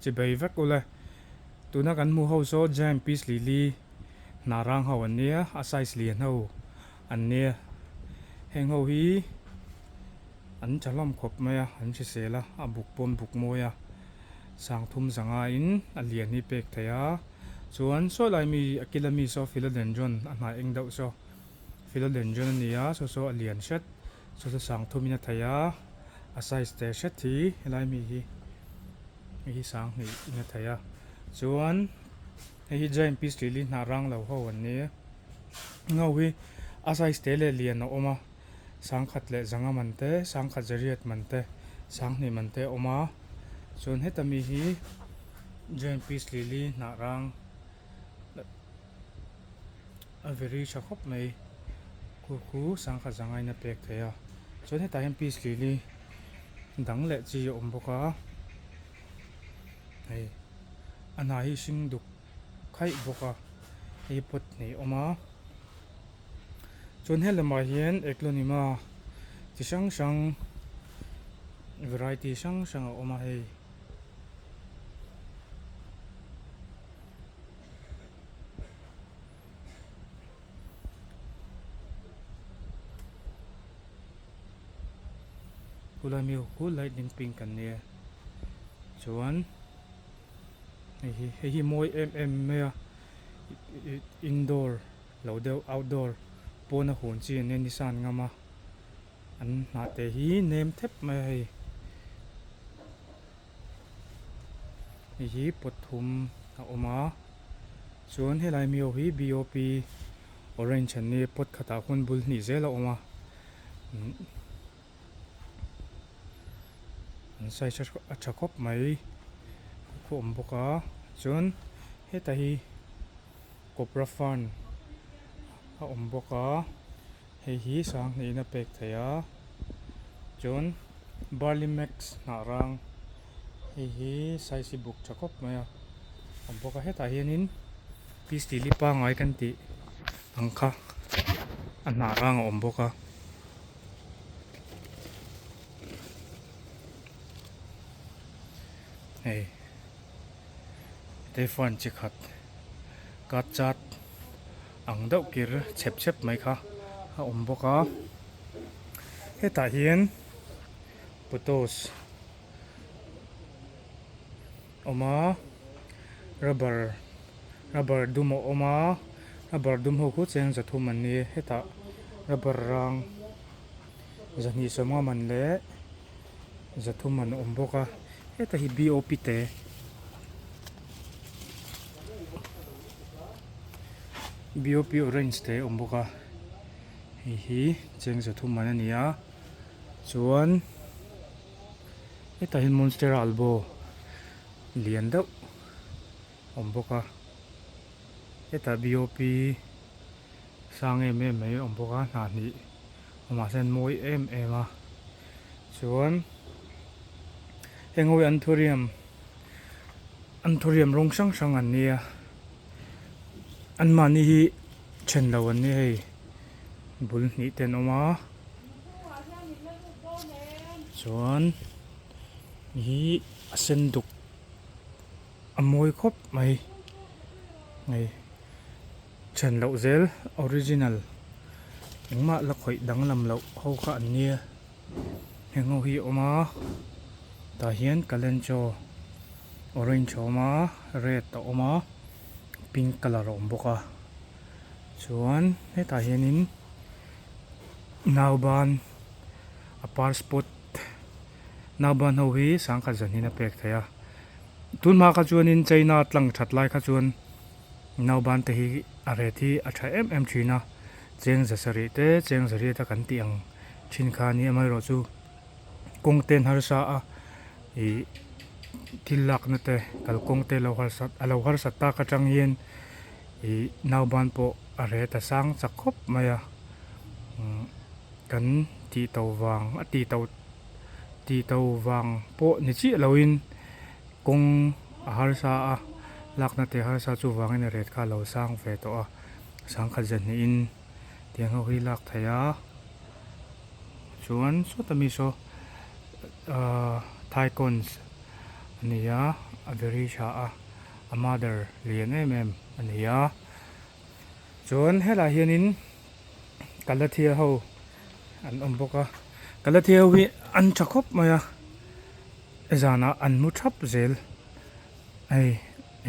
chỉ bay vắt ule tụi nó gắn mua hậu số giant piece lili nà rang hậu anh nia a size liền hậu anh nia heng hậu hi anh chả làm khop mày anh chỉ xe la a bục pom bục moya sang thum zanga in a liền hi pek theya chuan so lai mi akilami so philodendron a hmai eng deuh so philodendron nia so a liền shet so sang thum in a theya a size te shet hi lai mi hi sang ni in a theya chuan hi giant piece lili na rang lo ho an ni ngau hi a size te le lian oma sang khat le zanga man te sang khat zariat man te sang ni man te oma chuan hetami hi giant piece lili na rang a very shakhop mai ku sang khat zanga ina pek theya chuan heta hian piece lili dang le chi om boka hei ana hi sing duk khai boka hi pot nei oma chuan helama hian eklonima chi sang sang variety sang sang a oma hei kulami ku lightning pink kan ne chuan hi moi me indoor lo deuh outdoor pona hun chi ne nisan ngama an na te hi name thep mai hi pothum a oma chuan helai mi hi bop orange an ni pot khata hun bul ni zela oma an sai a chakop mai khom boka chuan heta hi copra fan a om boka hi sang ni na pek theya chuan barley max na rang hi size book chakop maya om boka heta hianin piece li pa ngai kan ti angkha an na rang om boka hei te fan chi khat ka chat ang deuh kir chep mai kha a om boka heta hian photos oma rubber dum oma rubber dum ho ku cheng zathum an ni heta rubber rang zani somnga man le zathum an om boka heta hi bop te bop orange te om boka hi cheng zathum man ania chuan heta hin monster albo lian deuh om boka heta bop sang em mai om boka na ni oma sen moi em a chuan hengoi anthurium rong sang an nia an mani hi chen lo an ni hei bul ni ten oma chuan hi asen duk amoi khop mai ngai chen lo zel original engma la khoi dang lam lo ho kha an nia hengo hi oma ta hian kalencho orange oma red ta oma pink color om boka chuan heta hianin nauban apar spot nauban ho hi sang kha zanina pek theya tun ma kha chuan in chaina tlang that lai kha chuan nauban te hi are thi a tha em thina cheng zasari te cheng zari ta kan tiang thin kha ni amai ro chu kongten har sa a i tilak na te kalkong te lo har sat ta ka tang yen i nauban po are ta sang chakhop maya kan ti to wang a ti to wang po ni chi loin kong har sa a lak na te har sa chu wangin ret kha lo sang ve to a sang kha jan ni in tiang ho hi lak thaya chuan so tami so thaikons ania a very sha a mother lian em ania chuan hela hianin kalathia ho an omboka kalathia wi an chakhop maya ezana an mu thap zel ai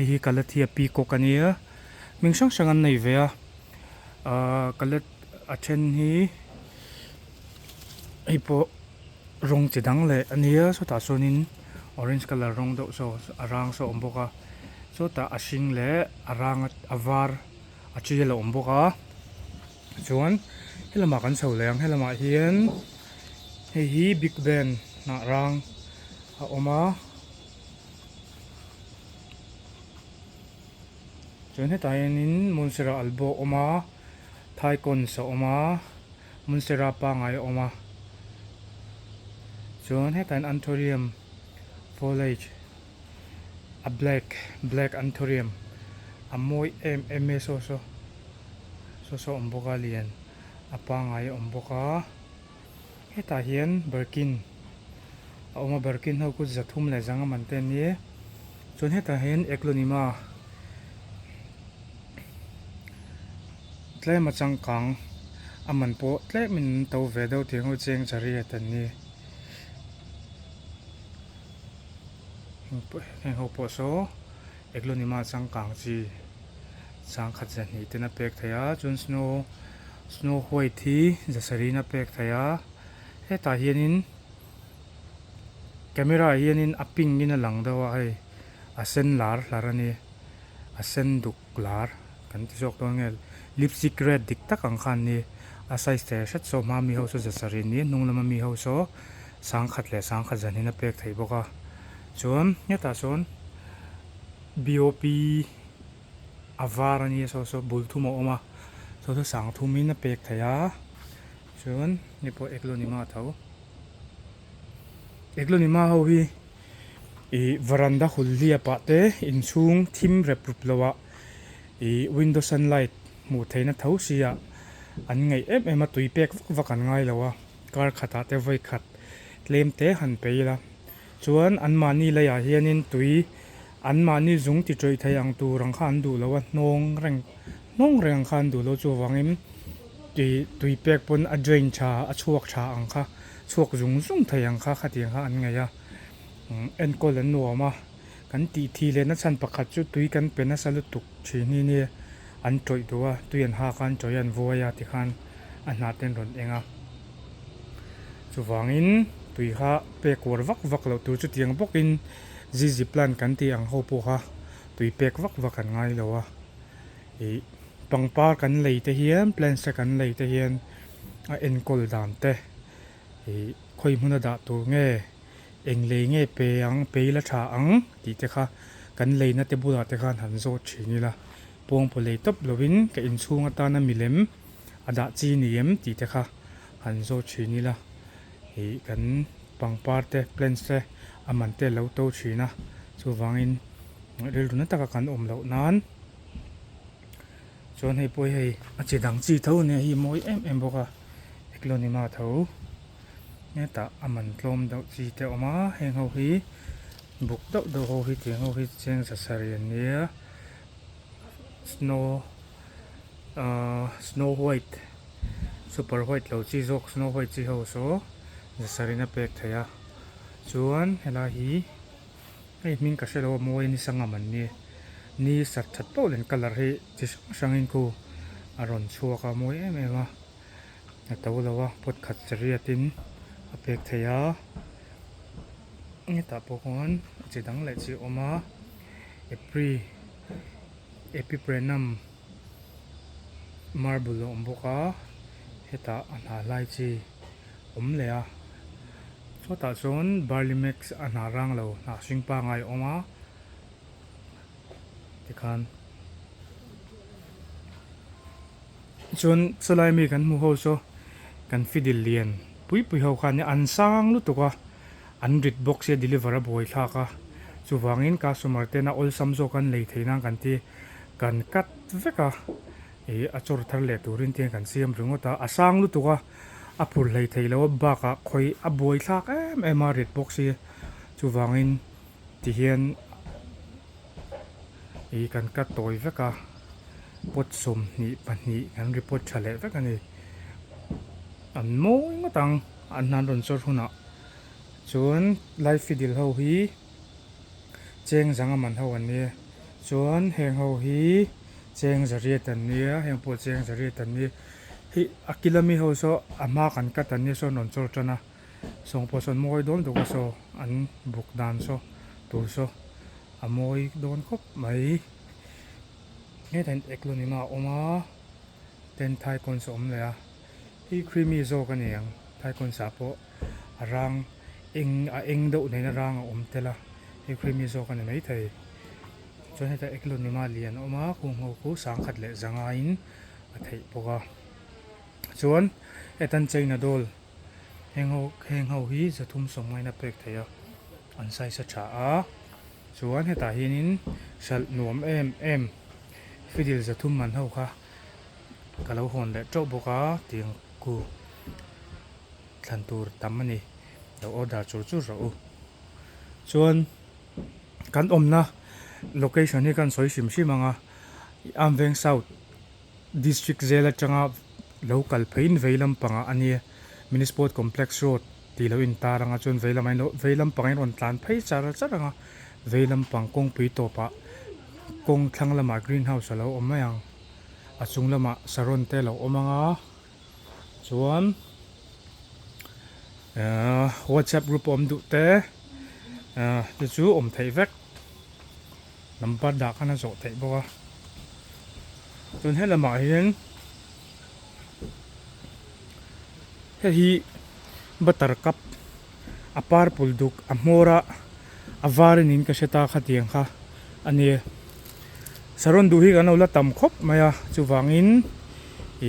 hi kalathia pi kokania mingsang sangan nei ve a kalat a then hi ipo rong chidang le ania so ta sonin orange color rong do so arang so omboka so ta ashing le arang avar achi le omboka chuan helama kan so leng helama hian hi big ben na rang a oma chuan hetainin munsera albo oma thaikon sa oma munsera pa ngai oma chuan hetain anthurium foliage a black anthurium a moi em so omboka lian apa ngai omboka heta hian birkin a oma birkin ho ku zathum le zanga manten ni chuan heta hian eklonima tlema changkang aman po tle min to ve do thing ho cheng chari atan ni heng ho po so eklonima changkang chi chang khat jan ni tena pek thaya chun snow white hi zasarina pek thaya heta hianin camera hianin a ping in a lang dawa ai a sen larani a sen duk lar kan ti jok to ngel lipstick red dik tak ang khan ni a size te shat so ma mi ho so zasarin ni nunglama mi ho so sang khat jan in a pek thei boka chuan heta son bop avarani so bul thuma oma so sang thumin a pek thaya chuan nipo eklonima tho eklonima ho hi i veranda hullia pa te inchung thim rep rup lawa i window sunlight mu theina tho sia an ngei em a tui pek vakan ngai lawa kar khata te voi khat tlem te han peila chuan an mani la ya hianin tui an mani zung ti troi thai ang tu rang khan du lawa nong reng khan du lo chu wangim tui pek pon a drain cha a chuak cha ang kha chuak zung thai ang kha khatiang kha an ngeya en kol an nuama kan ti thi le na chan pakhat chu tui kan pena salu tuk thini ni an troi duwa tuian ha kan choyan voya ti khan an na ten ron enga chuwangin tui kha pek war vak lo tu chu tiang bokin zizi plan kan ti ang ho pu kha tui pek vak kan ngai lowa e pangpar kan lei te hian plan sa kan lei te hian a en kol dan te e khoi huna da tu nge eng le nge pe ang pe la tha ang ti te kha kan lei na te bula te khan han zo thini la pong pole top lovin ka in chunga ta na milem ada chi niem ti te kha han zo thini la hi kan pangpar te plans te aman te lo to thina chu wangin rel runa taka kan om lo nan chon hei poi hei a chidang chi tho ne hi moi em boka eklonima tho ne ta aman tlom do chi te oma heng ho hi buk do ho hi te ho hi cheng sa sarian nia snow white super white lo chi jok snow white chi ho so zasarina pek thaya chuan hela hi hei min ka shelo moi ni sanga man ni sat that po len color hi chi sangin ku aron chuaka moi em ema na to lawa pot khat chariatin a pek thaya ni ta po kon chidang le chi oma epiprenum marble omboka heta ana lai chi le a so ta zon barley mix ana rang lo na sing pa ngai oma tikhan zon salai mi kan mu ho so kan fidil lian pui ho khan an sang lu to ka an rit box e deliver a boy tha ka chuwangin customer te na ol samzo kan lei theina kan ti kan kat veka e achor thar le turin te kan siam ringota asang lu to ka a phur lei theilo ba ka khoi a boy thlak em rit box e chuwangin ti hian i kan ka toy veka pot som ni pahnih kan report thale vek ani an mawi ngatang an nan ron chor huna chuan live fidil ho hi cheng zanga man ho an ni chuan heng ho hi cheng zariat an ni heng po cheng zariat an ni hi akilami ho so ama kan kat an ni so non chor tana song po son moi don do so an buk dan so tur so amoi don khop mai nghe ten eklo ni ma oma ten thai kon so om le a hi creamy zo ka ni ang thai kon sa po rang eng do nei na rang om tela hi creamy zo ka ni mai thai chuan heta eklo ni ma lian oma kung ho ku sang khat le zanga in a thei poka chuan etan chaina dol heng ho hi zathum som mai na pek theya an sai sa tha a chuan heta hinin sal nuam em fidil zathum man ho kha kalau hon le tro boka tiang ku thlantur tam ani lo order chu ro chuan kan omna location ni kan soi sim manga amveng south district zela changa local phain veilam panga ani mini sport complex road ti lo in taranga chun veilam pangai ron tlan phei charanga veilam pang kong pui to pa kong thlang lama greenhouse lo omayang achung lama saron te lo omanga chuan whatsapp group om du te te chu om thei vek number da kana zo thei boka chun he lama hian hi Botanical apar pulduk amora avarin in ka seta khatiang kha ani saron du hi kan ola tam khop maya chuwangin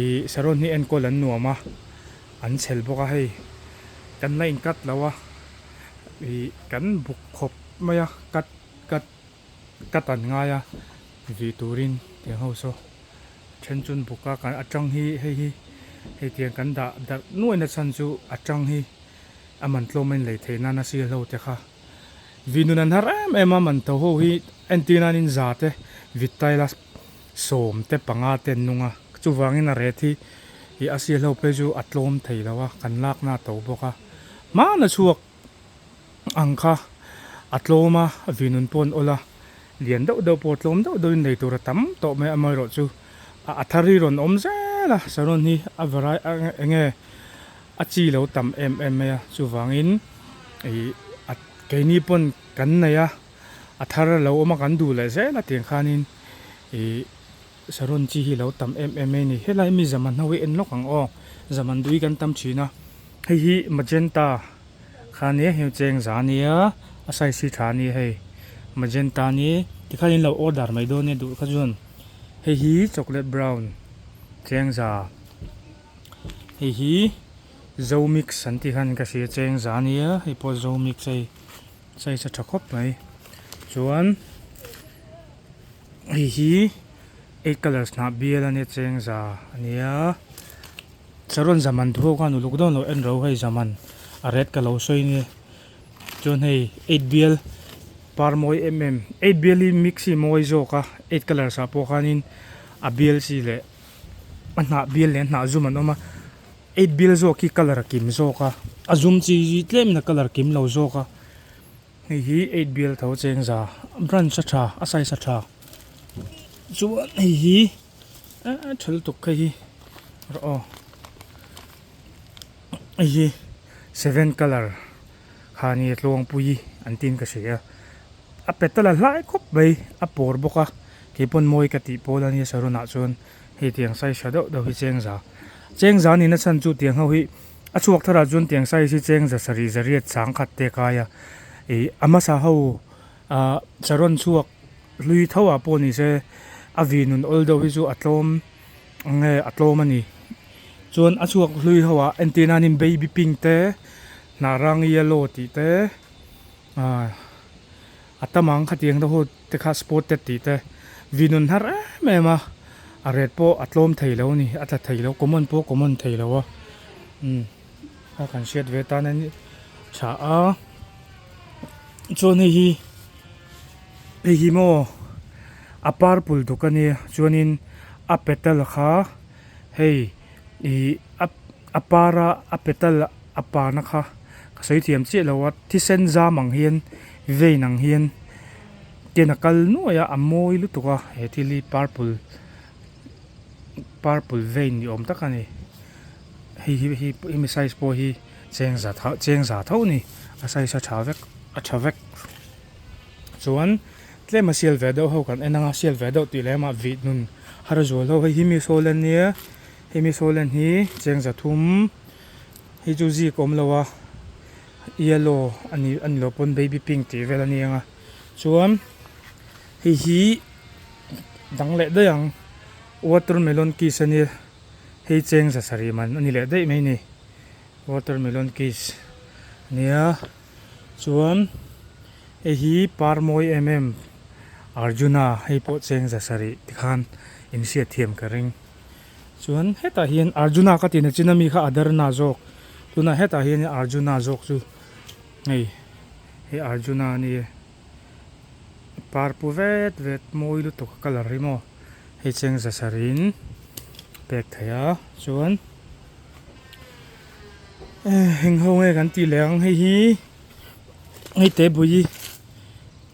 i saron ni en kolan nuama an chel boka hei kan lain kat lawa i kan buk khop maya kat an ngaya vi turin te ho so chen chun buka kan atang hi hei tiang kan da nuai na chan chu atang hi aman tlomen le theina na si lo te kha vinunan haram ema man to ho hi antina nin zate vitaila som te panga ten nunga chuwangin a rethi i asia lo pe chu atlom theilawa kan lak na to boka ma na chuak angkha atloma vinun pon ola lian do potlom do in nei tur tam to me amai ro chu athari ron om zela saron hi avarai enge achi lo tam em ya chuwangin ei at keini pon kan na ya athar lo oma kan du le zela teng khanin e saron chi hi lo tam em ni helai mi zaman hawi en lokang o zaman dui kan tam china hi magenta khane he cheng zania asai si thani hei magenta ni tikhalin lo order mai do ne du khajun hi chocolate brown cheng za hi zawh mix anti khan ka si cheng zania hi po zawh mix sai sa thakop mai chuan hi 8 colors na biela ne cheng za ania charon zaman thu ka nu luk don lo en ro hei zaman a red ka lo soi ni chon hei 8 biel par moi 8 bieli mixi moi zo ka 8 colors a po khanin a biel si le na biel le na zum an oma 8 biel zo ki color kim zo ka azum chi tlem na color kim lo zo ka hi 8 biel tho cheng za brand sa tha asai sa tha chuan hi thal tuk hi ro hi 7 color khani tlong pui antin ka sia a petala lai khop bai a por boka kepon moi ka ti polani saruna chon hi tiang sai shado do hi cheng za ni na chan chu tiang ho hi a chuak thara chun tiang sai si cheng za sari zariat chang khat te kaya e ama sa ho a charon chuak lui thawa poni se avinun oldo hi chu atlom nge atlom ani chon a chuak lui hawa antenna nin baby pink te narang yellow ti te atamang khatiang do ho te kha spotted ti te vinun har mema a red po atlom theilo ni atla theilo common theilo wa ha kan shet ve ta na ni cha a chon hi hi mo a purple duk ani chuanin a petal kha hei i a para a petal a pana kha ka sei thiam che lowa thi sen za mang hian vei nang hian kena kal nuaya a mawi lu tuka he thili purple vein ni om takani hi mi size po hi cheng za tho ni a size a thavek chuan tlema sial ve do ho kan enanga sial ve do ti lema vi nun har zol ho hi mi solen nia hi mi solen hi cheng za thum hi chu ji kom lawa yellow ani lo pon baby pink ti velani anga chuan hi dang le da yang watermelon kiss ani hei cheng za sari man ani le dei mai ni watermelon kiss nia chuan hi parmoi arjuna hei po cheng za sari tikhan in sia thiam ka reng chuan heta hian arjuna ka tin chinami kha adar na jok tuna heta hian arjuna jok chu hei arjuna ni parpu vet moi lu to color rimo hei cheng za sarin pek thaya chuan heng ho nge kan ti leng hei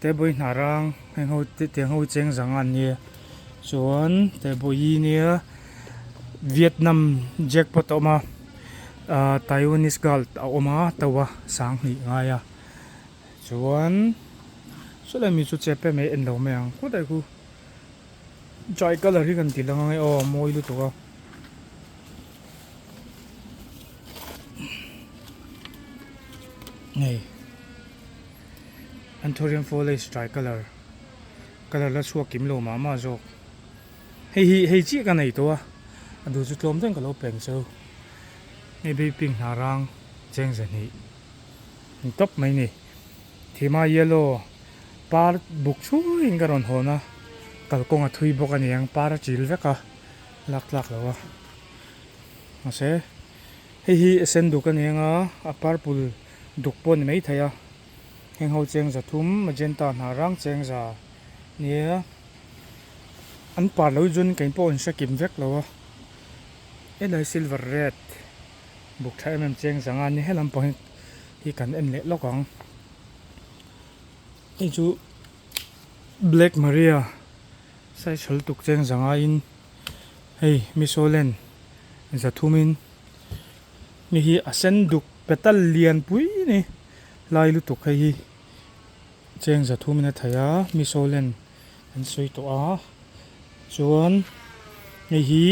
te bui narang heng ho te ho cheng zang an ni chuan te bui nia Vietnam jackpot oma Taiwanese gold oma tawa sang ni ngaya chuan sula mi chu chepe me en lo me ang ko dai ku joy color hi kan ti lang ngai o moi lu to ka nei anthurium foliage tricolor color la chuak kim lo ma jok hei chi ka nei to a adu chu tlom teng ka lo peng so nei be pink narang cheng za ni top mai ni thima yellow par buk chu ingaron hona kalkonga thui bok ani ang para chil veka lak lawa ase hi sen duk ani anga a purple duk pon mai thaya heng ho cheng za thum magenta narang cheng za nia an par lo jun kain po on sakim vek lawa elai silver red buk thai mem cheng zanga ni helam po hi kan en le lokang hi chu Black Maria sai chhal tuk cheng zanga in hei misolen za thumin mi hi asen duk petal lian pui ni lai lu tuk hi cheng za thumin a thaya misolen an soi to a chuan hi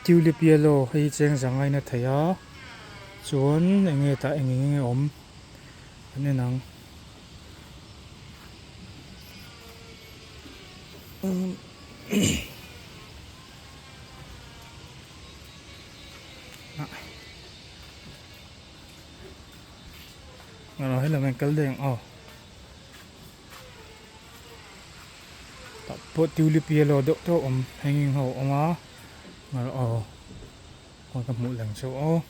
tulip yellow hei cheng zanga in a thaya chuan enge ta enge om ane nang rồi hết là mình cất đèn tập bộ tulip yellow độ to hanging hậu mà rồi còn cầm mũi lần số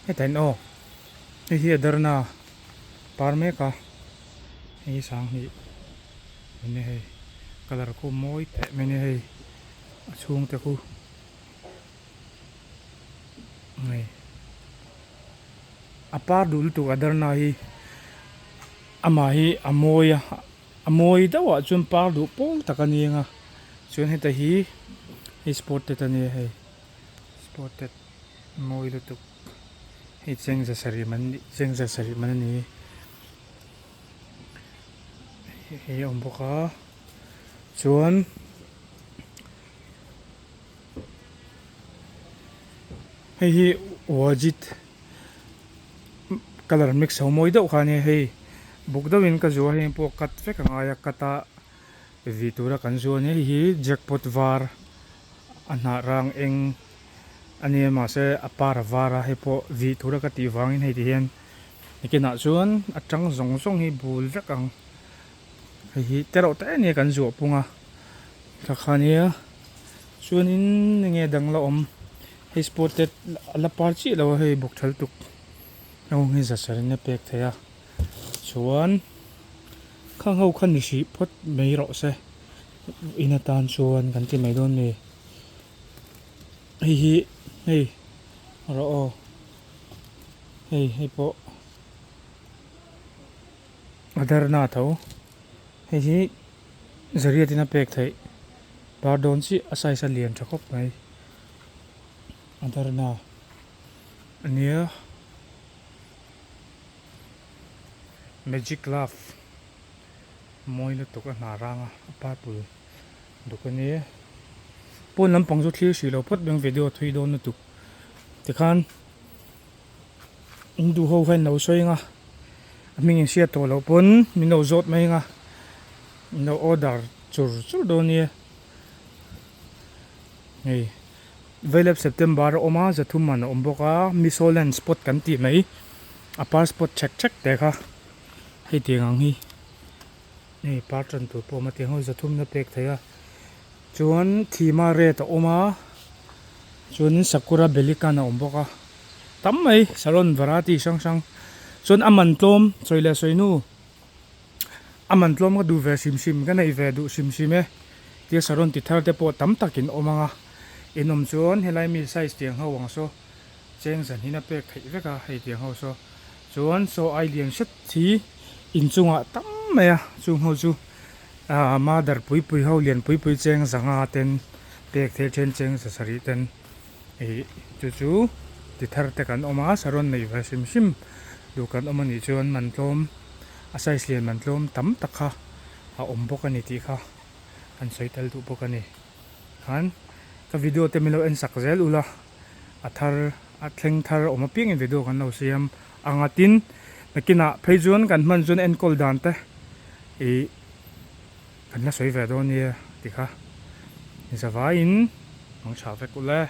hết tên cái gì đó na parme ka cái sang hi này hay color ko moi te mene hay chung te ku này apar dul tu adar na hi ama hi amoi da wa chun par du pol takani nga chun heta hi spotted ani hay spotted moi lu tu hi cheng za sari man ni hi om boka chuan hi wajit color mix ho moi do khani hei buk do in ka zo hei po kat fe ka aya kata vitura kan zo ne hi jackpot var anha rang eng ani ma se apar vara hei po vitura ka ti wangin hei ti hian nikina chuan atang zong hi bul vekang hi tero te ni kan zo punga ka khania chuan in nge dang la om hei spotted la par chi lo hei buk thal tuk ngi za sarin na pek thaya chuan khang hau khan si phot mei ro se ina tan chuan kan ti mai don ni hei ro o hei po adar na tho hei zariat ina pek thei pardon si asai sa lian thakop mai adar na ania magic love moi na to ka na ranga pa pu dukani pon lampang zo thlir si lo phot beng video thui don na tu ti khan in du ho khan no soinga aming in sia to lo pon min no zot mai nga no order chur donia ei velep september oma zathum man omboka misolen spot kan ti mai apar spot check te kha hei tiang hi nei patron tu po ma tiang ho zathum na pek thaya chuan thima re ta oma chuan sakura belika na omboka tam mai salon variety sang chuan aman tlom choile soinu aman tlom ka du ve sim ka nei ve du sim e tia saron ti thar te po tam takin omanga enom chuan helai mi size tiang ho wang so cheng zan hina pek thei veka hei tiang ho so chuan so ai lian shat thi in chunga tam mai a chung ho chu mother pui ho lian pui cheng zanga ten pek the chen cheng sa sari ten ei chu ti thar te kan oma saron nei ve sim du kan omani chuan man tlom a size lian man tlom tam takha a om bok ani ti kha an soital du bok ani han ka video te milo en sakzel ula a thleng thar oma ping in video kan no siam angatin nakina pheijuan kan man jun en kol dan te e kan la soi ve do ni ti kha zawa in mang cha ve kule